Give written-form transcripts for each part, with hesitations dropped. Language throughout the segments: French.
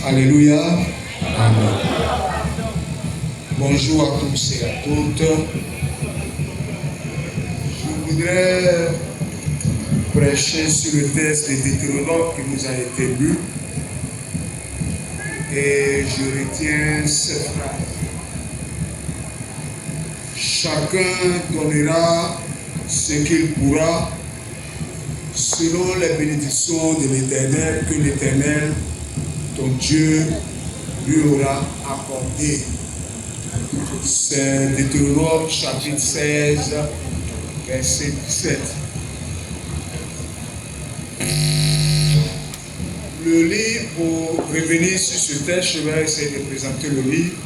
Alléluia. Amen. Bonjour à tous et à toutes. Je voudrais prêcher sur le texte de Deutéronome qui nous a été lu. Et je retiens cette phrase. Chacun donnera ce qu'il pourra selon les bénédictions de l'Éternel que l'Éternel, ton Dieu, lui aura accordé. C'est Deutéronome chapitre 16, verset 17. Le livre, pour revenir sur ce texte, je vais essayer de présenter le livre.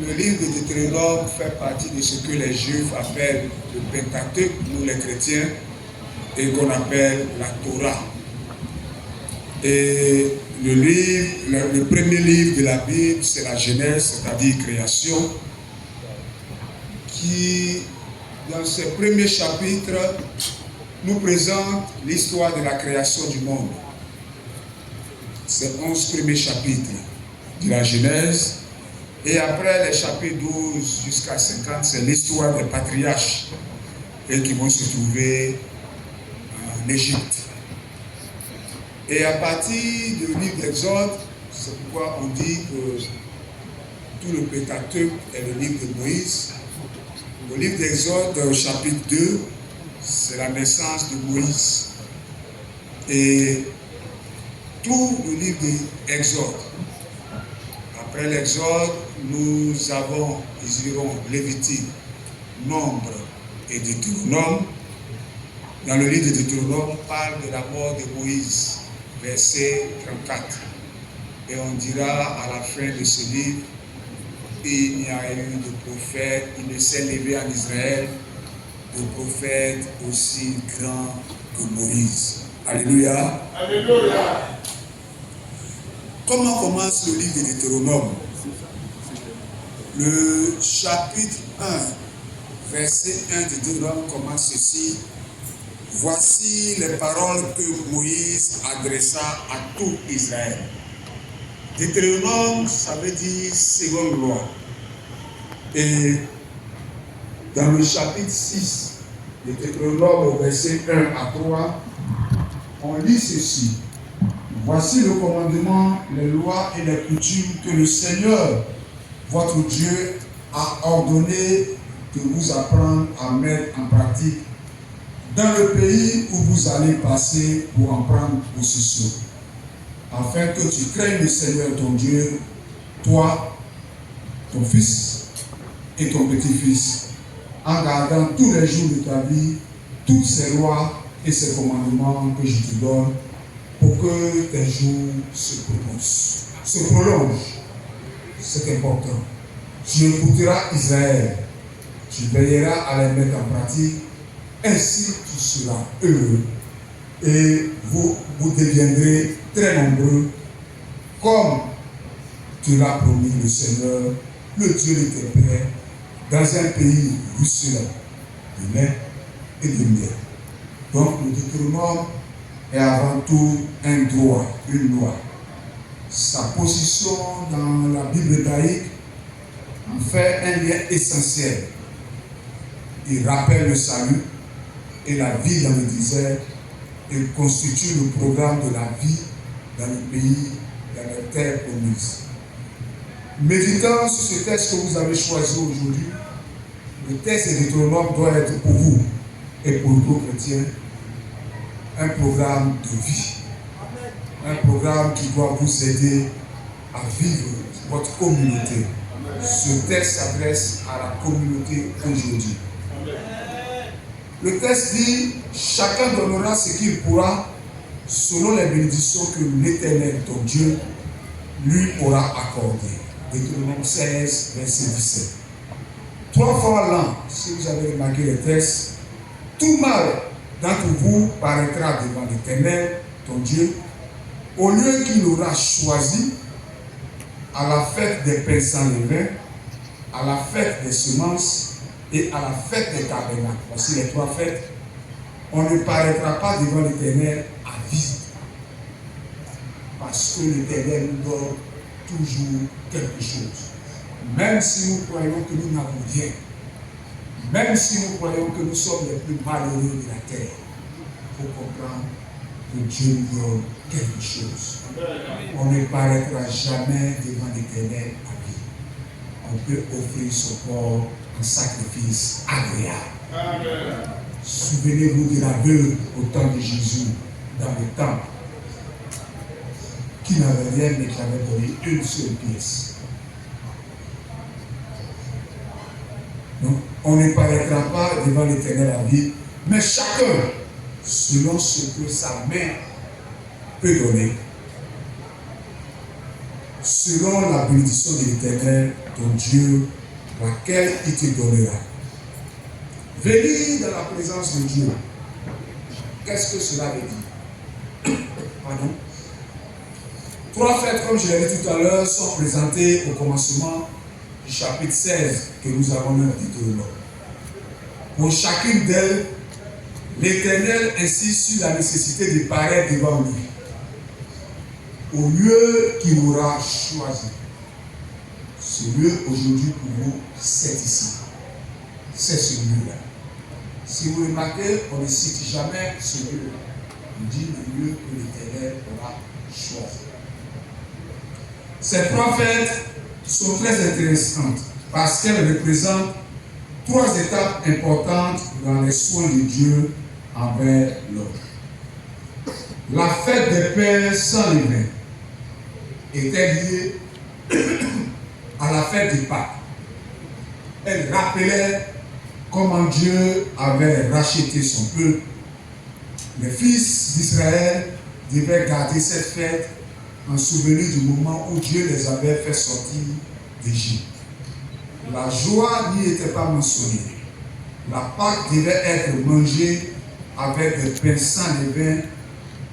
Le livre de Deutéronome fait partie de ce que les Juifs appellent le Pentateuque, nous les chrétiens, et qu'on appelle la Torah. Et le premier livre de la Bible, c'est la Genèse, c'est-à-dire création, qui, dans ce premier chapitre, nous présente l'histoire de la création du monde. C'est 11 premiers chapitres de la Genèse. Et après les chapitres 12 jusqu'à 50, c'est l'histoire des patriarches et qui vont se trouver en Égypte. Et à partir du livre d'Exode, c'est pourquoi on dit que tout le Pentateuque est le livre de Moïse. Le livre d'Exode, chapitre 2, c'est la naissance de Moïse. Et tout le livre d'Exode. Après l'Exode, nous irons Lévitique, Nombre et Deutéronome. Dans le livre de Deutéronome, on parle de la mort de Moïse, verset 34. Et on dira à la fin de ce livre, il n'y a eu de prophète, il ne s'est levé en Israël de prophète aussi grand que Moïse. Alléluia. Alléluia. Comment commence le livre de Deutéronome? Le chapitre 1, verset 1 de Deutéronome commence ceci. Voici les paroles que Moïse adressa à tout Israël. Deutéronome, ça veut dire seconde loi. Et dans le chapitre 6 de Deutéronome, au verset 1 à 3, on lit ceci. Voici le commandement, les lois et les coutumes que le Seigneur, votre Dieu, a ordonné de vous apprendre à mettre en pratique dans le pays où vous allez passer pour en prendre possession, afin que tu craignes le Seigneur ton Dieu, toi, ton fils et ton petit-fils, en gardant tous les jours de ta vie, toutes ces lois et ces commandements que je te donne, pour que tes jours se prolongent. C'est important. Tu écouteras Israël, tu veilleras à les mettre en pratique, ainsi tu seras heureux et vous deviendrez très nombreux, comme tu l'as promis le Seigneur, le Dieu de tes pères, dans un pays ruisselant de lait et de miel. Donc le Deutéronome est avant tout un droit, une loi. Sa position dans la Bible hébraïque en fait un lien essentiel. Il rappelle le salut et la vie dans le désert. Il constitue le programme de la vie dans le pays, dans la terre promise. Méditant sur ce texte que vous avez choisi aujourd'hui, le texte de Deutéronome doit être pour vous et pour tous les chrétiens un programme de vie, un programme qui doit vous aider à vivre votre communauté. Ce texte s'adresse à la communauté aujourd'hui. Le texte dit, chacun donnera ce qu'il pourra selon les bénédictions que l'Éternel, ton Dieu, lui aura accordées. Deutéronome 16, verset 17. 3 fois l'an, si vous avez remarqué le texte, tout mal d'entre vous paraîtra devant l'Éternel, ton Dieu, au lieu qu'il aura choisi à la fête des pains sans levain, à la fête des semences et à la fête des tabernacles. Voici les 3 fêtes. On ne paraîtra pas devant l'Éternel à vie. parce que l'Éternel nous donne toujours quelque chose. Même si nous croyons que nous n'avons rien, même si nous croyons que nous sommes les plus malheureux de la terre, il faut comprendre que Dieu nous donne quelque chose. On ne paraîtra jamais devant l'Éternel à vie. On peut offrir son corps en sacrifice agréable. Souvenez-vous de la veuve au temps de Jésus, dans le temple, qui n'avait rien mais qui avait donné une seule pièce. Donc, on ne paraîtra pas devant l'Éternel à vie, mais chacun, selon ce que sa main peut donner, selon la bénédiction de l'Éternel, ton Dieu, laquelle il te donnera. Venir dans la présence de Dieu, qu'est-ce que cela veut dire? Pardon? 3 fêtes, comme je l'ai dit tout à l'heure, sont présentées au commencement du chapitre 16 que nous avons lu dans Deutéronome. Pour chacune d'elles, l'Éternel insiste sur la nécessité de paraître devant lui, au lieu qu'il aura choisi. Ce lieu aujourd'hui pour vous, c'est ici. C'est ce lieu-là. Si vous remarquez, on ne cite jamais ce lieu. On dit le lieu que l'Éternel aura choisi. Ces 3 fêtes sont très intéressantes parce qu'elles représentent 3 étapes importantes dans les soins de Dieu envers l'homme. La fête des pères sans levain était liée à la fête des Pâques. Elle rappelait comment Dieu avait racheté son peuple. Les fils d'Israël devaient garder cette fête en souvenir du moment où Dieu les avait fait sortir d'Égypte. La joie n'y était pas mentionnée. La Pâque devait être mangée avec des pains sans levain,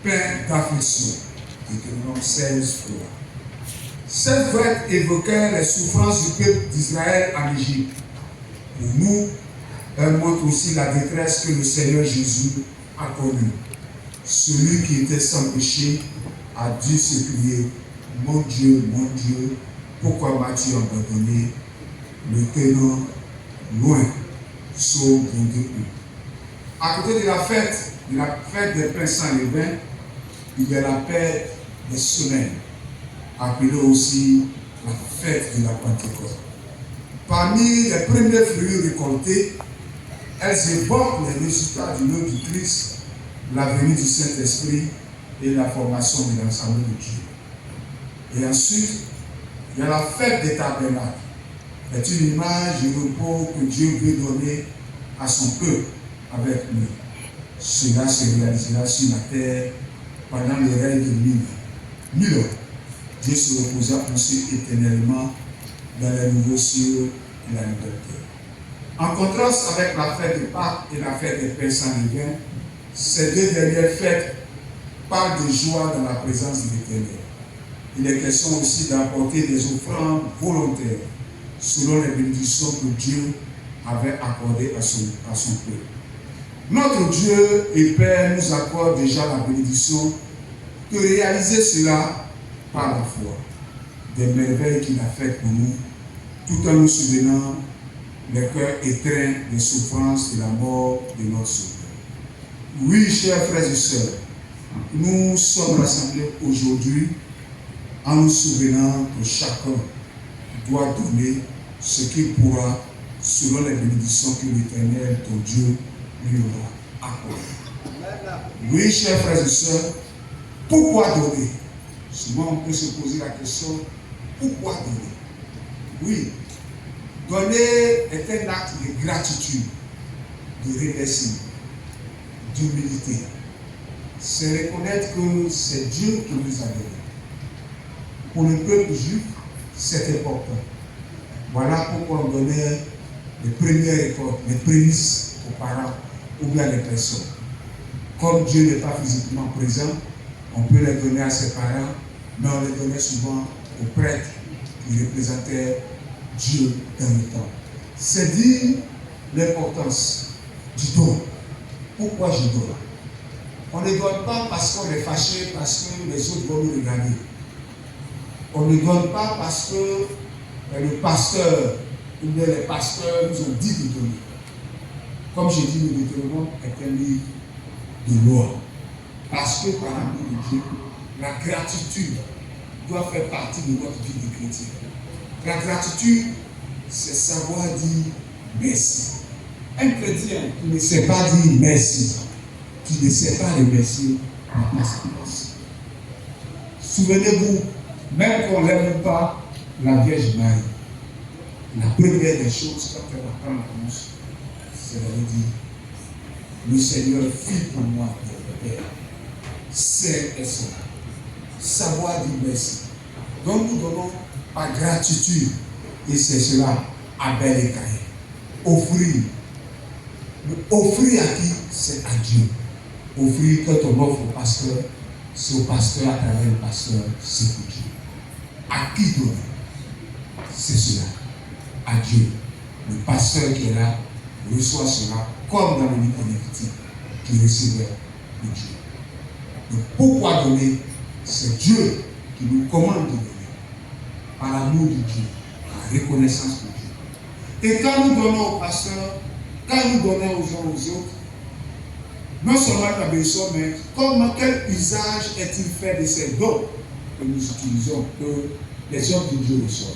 pain d'affliction. Deutéronome 16, 3. Cette fête évoquait les souffrances du peuple d'Israël en Égypte. Pour nous, elle montre aussi la détresse que le Seigneur Jésus a connue. Celui qui était sans péché a dû se crier, mon Dieu, pourquoi m'as-tu abandonné, le tenant loin, sauf mon Dieu. À côté de la fête des pains sans levain, il y a la fête des semaines, appelée aussi la fête de la Pentecôte. Parmi les premiers fruits récoltés, elles évoquent les résultats du nom du Christ, la venue du Saint-Esprit et la formation de l'ensemble de Dieu. Et ensuite, il y a la fête des tabernacles. C'est une image du repos que Dieu veut donner à son peuple avec lui. Cela se réalisera sur la terre pendant le règne de 1000 ans. Dieu se reposa ensuite éternellement dans les nouveaux cieux et la nouvelle terre. En contraste avec la fête de Pâques et la fête des pains sans levain, ces 2 dernières fêtes parlent de joie dans la présence de l'Éternel. Il est question aussi d'apporter des offrandes volontaires selon les bénédictions que Dieu avait accordées à son peuple. Notre Dieu et Père nous accorde déjà la bénédiction de réaliser cela par la foi. Des merveilles qu'il a faites pour nous, tout en nous souvenant les cœurs étreints des souffrances et de la mort de notre Sauveur. Oui, chers frères et sœurs, nous sommes rassemblés aujourd'hui en nous souvenant que chacun doit donner ce qu'il pourra selon les bénédictions que l'Éternel, ton Dieu, lui aura accordées. Oui, chers frères et sœurs, pourquoi donner? Souvent on peut se poser la question, pourquoi donner? Oui, donner est un acte de gratitude, de remerciement, d'humilité. C'est reconnaître que c'est Dieu qui nous a donné. Pour le peuple juif, c'est important. Voilà pourquoi on donnait les premières récoltes, les prémices aux parents ou bien les personnes. Comme Dieu n'est pas physiquement présent, on peut les donner à ses parents, mais on les donnait souvent aux prêtres qui représentaient Dieu dans le temps. C'est dire l'importance du don. Pourquoi je donne? On ne donne pas parce qu'on est fâché, parce que les autres vont nous regarder. On ne donne pas parce que le pasteur ou bien les pasteurs nous ont dit de donner. Comme j'ai dit, le Deutéronome est un livre de loi. Parce que par l'amour de Dieu, la gratitude doit faire partie de notre vie de chrétien. La gratitude, c'est savoir dire merci. Un chrétien qui ne sait pas dire merci, qui ne sait pas remercier, n'a pas sa place. Souvenez-vous, même qu'on n'aime pas la Vierge Marie, la première des choses quand elle va prendre la bouche, c'est de dire, le Seigneur fit pour moi le Père. C'est et cela. Savoir dire merci. Donc nous donnons par gratitude, et c'est cela, Abel et Caïn. Offrir. Offrir à qui? C'est à Dieu. Offrir quand on offre au pasteur, c'est au pasteur à travers le pasteur, c'est pour Dieu. À qui donner? C'est cela. À Dieu. Le pasteur qui est là reçoit cela comme dans le livre de Lévitique qui recevait de Dieu. Donc pourquoi donner? C'est Dieu qui nous commande de donner. Par l'amour de Dieu, par la reconnaissance de Dieu. Et quand nous donnons au pasteur, quand nous donnons aux uns aux autres, non seulement la bénédiction, mais quel usage est-il fait de ces dons que nous utilisons, que les hommes de Dieu reçoivent?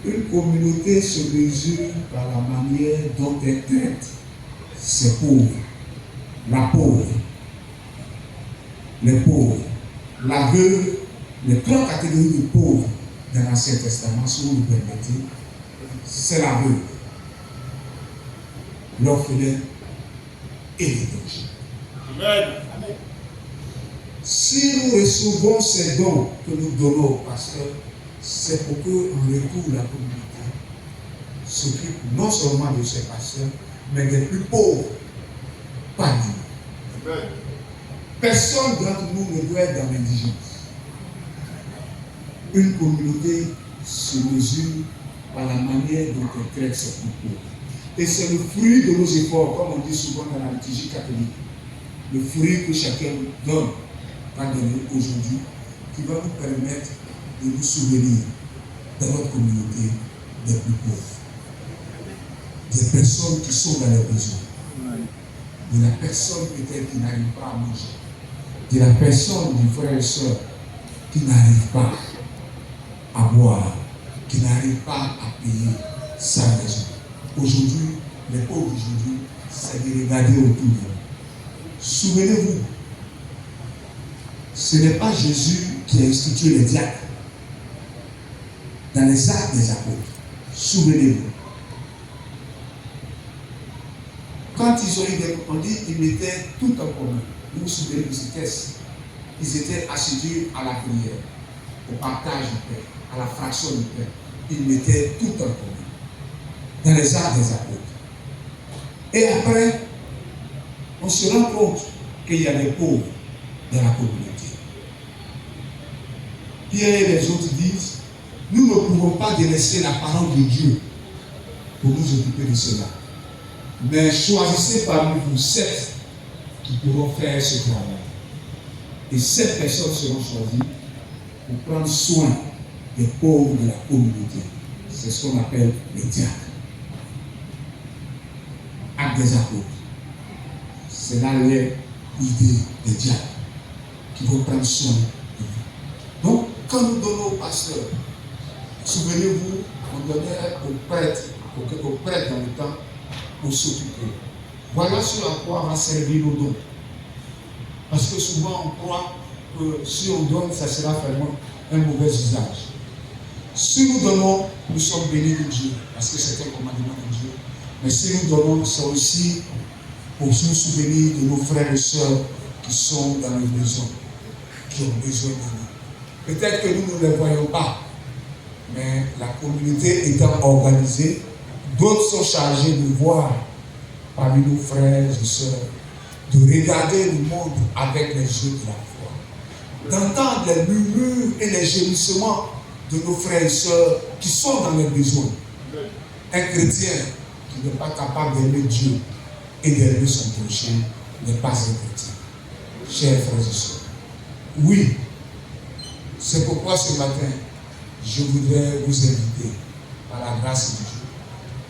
Une communauté se mesure par la manière dont elle traite ses pauvres, la pauvre, les pauvres, la veuve, les trois catégories de pauvres dans l'Ancien Testament, si vous me permettez, c'est la veuve, l'orphelin et l'étranger. Amen. Si nous recevons ces dons que nous donnons au pasteur, c'est pour qu'en retour la communauté s'occupe non seulement de ses pasteurs, mais des plus pauvres parmi nous. Personne d'entre nous ne doit être dans l'indigence. Une communauté se mesure par la manière dont elle traite ses plus pauvres. Et c'est le fruit de nos efforts, comme on dit souvent dans la liturgie catholique, le fruit que chacun donne, va donner aujourd'hui, qui va nous permettre de nous souvenir dans notre communauté des plus pauvres, des personnes qui sont dans les besoins, de la personne peut-être qui n'arrive pas à manger, de la personne, du frère et soeur, qui n'arrive pas à boire, qui n'arrive pas à payer sa maison. Aujourd'hui, les pauvres aujourd'hui, c'est de regarder autour de nous. Souvenez-vous, ce n'est pas Jésus qui a institué les diacres dans les actes des apôtres. Souvenez-vous. Quand ils ont eu des on dit ils mettaient tout en commun. Vous vous souvenez de ce texte? Ils étaient assidus à la prière, au partage du pain, à la fraction du pain. Ils mettaient tout en commun dans les actes des apôtres. Et après, on se rend compte qu'il y a des pauvres dans la communauté. Pierre et les autres disent, nous ne pouvons pas délaisser la parole de Dieu pour nous occuper de cela. Mais choisissez parmi vous 7 qui pourront faire ce travail. Et 7 personnes seront choisies pour prendre soin des pauvres de la communauté. C'est ce qu'on appelle les diacres. Actes des apôtres. C'est là l'idée des diacres qui vont prendre soin de vous. Donc, quand nous donnons au pasteur, souvenez-vous, on donnait aux prêtres dans le temps pour s'occuper. Voilà ce à quoi va servir nos dons. Parce que souvent on croit que si on donne, ça sera vraiment un mauvais usage. Si nous donnons, nous sommes bénis de Dieu, parce que c'est un commandement de Dieu. Mais si nous donnons, c'est aussi pour nous souvenir de nos frères et sœurs qui sont dans le besoin, qui ont besoin de nous. Peut-être que nous ne les voyons pas, mais la communauté étant organisée, d'autres sont chargés de voir parmi nos frères et sœurs, de regarder le monde avec les yeux de la foi, d'entendre les murmures et les gémissements de nos frères et sœurs qui sont dans les besoins. Un chrétien qui n'est pas capable d'aimer Dieu et d'aimer son prochain n'est pas un chrétien. Chers frères et sœurs, oui, c'est pourquoi ce matin, je voudrais vous inviter, par la grâce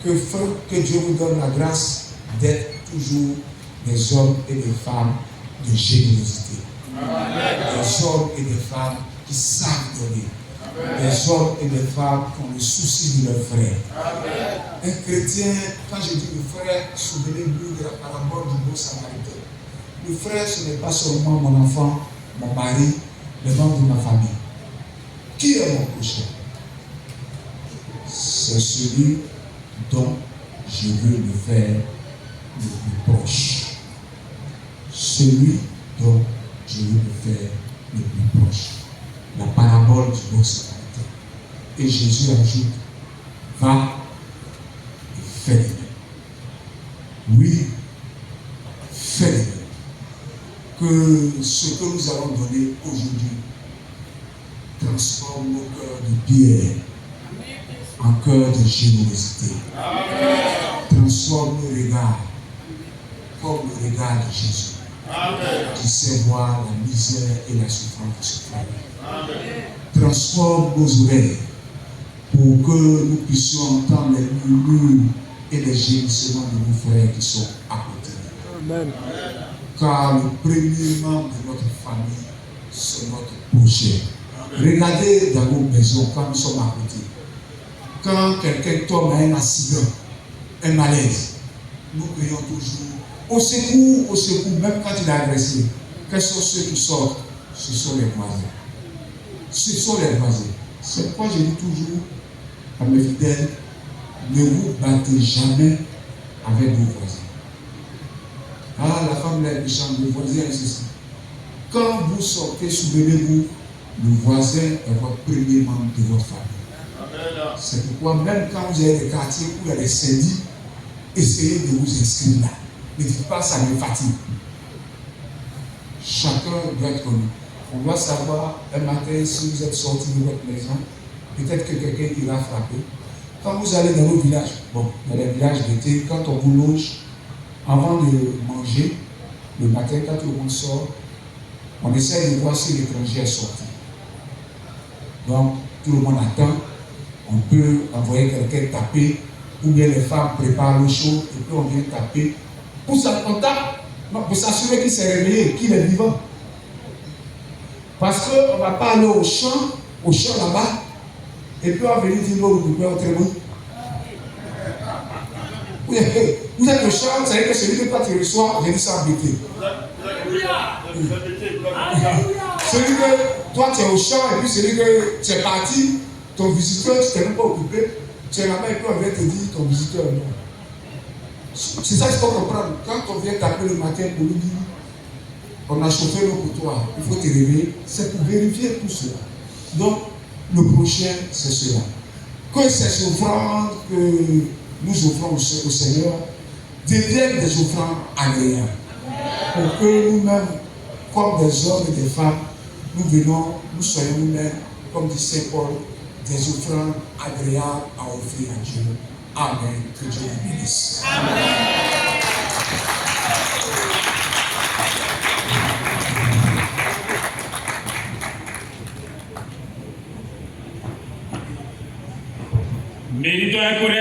de Dieu, que Dieu vous donne la grâce d'être toujours des hommes et des femmes de générosité. Des hommes et des femmes qui savent donner. Des hommes et des femmes qui ont le souci de leurs frères. Un chrétien, quand je dis le frère, souvenez-vous de la parabole du bon samaritain. Le frère, ce n'est pas seulement mon enfant, mon mari, le membre de ma famille. Qui est mon prochain? C'est celui dont je veux le faire le plus proche. Celui dont je veux le faire le plus proche. La parabole du bon samaritain. Et Jésus ajoute, va et fais les mêmes. Oui, fais les mêmes. Que ce que nous allons donner aujourd'hui transforme nos cœurs de pierre en cœur de générosité. Transforme nos regards comme le regard de Jésus, qui sait voir la misère et la souffrance de ce frère. Transforme nos oreilles pour que nous puissions entendre les murmures et les gémissements de nos frères qui sont à côté. Amen. Car le premier membre de notre famille, c'est notre prochain. Regardez dans nos maisons quand nous sommes à côté. Quand quelqu'un tombe à un accident, un malaise, nous prions toujours au secours, même quand il est agressé. Quels sont ceux qui sortent? Ce sont les voisins. Ce sont les voisins. C'est pourquoi je dis toujours à mes fidèles, ne vous battez jamais avec vos voisins. Ah, la femme l'a méchante, le voisin est ceci. Quand vous sortez, souvenez-vous, le voisin est votre premier membre de votre famille. C'est pourquoi même quand vous avez des quartiers où il y a des syndics, essayez de vous inscrire là. Ne dites pas ça me fatigue. Chacun doit être connu. On doit savoir un matin si vous êtes sorti de votre maison, peut-être que quelqu'un ira frapper. Quand vous allez dans nos villages, bon, dans les villages d'été, quand on vous loge, avant de manger, le matin, quand tout le monde sort, on essaie de voir si l'étranger est sorti. Donc, tout le monde attend. On peut envoyer quelqu'un taper, ou bien les femmes préparent l'eau chaude, et puis on vient taper. Pour s'assurer qu'il s'est réveillé, qu'il est vivant. Parce qu'on ne va pas aller au champ là-bas, et puis on va venir dire non, vous pouvez autrement. Vous êtes au champ, ça veut dire que celui que toi tu reçois, j'ai dit ça embêté. Celui que toi tu es au champ, et puis celui que tu es parti, ton visiteur, tu ne t'es même pas occupé, tu es là-bas et puis on vient te dire ton visiteur non. C'est ça qu'il faut comprendre. Quand on vient t'appeler le matin pour nous dire on a chauffé l'eau pour toi, il faut te réveiller, c'est pour vérifier tout cela. Donc, le prochain, c'est cela. Que ces offrandes que nous offrons au Seigneur deviennent des offrandes agréables. Pour que nous-mêmes, comme des hommes et des femmes, nous soyons nous-mêmes, comme dit Saint Paul, des offrandes agréables à offrir à Dieu. Amen. Que Dieu vous bénisse. Amen. Méditons un courrier.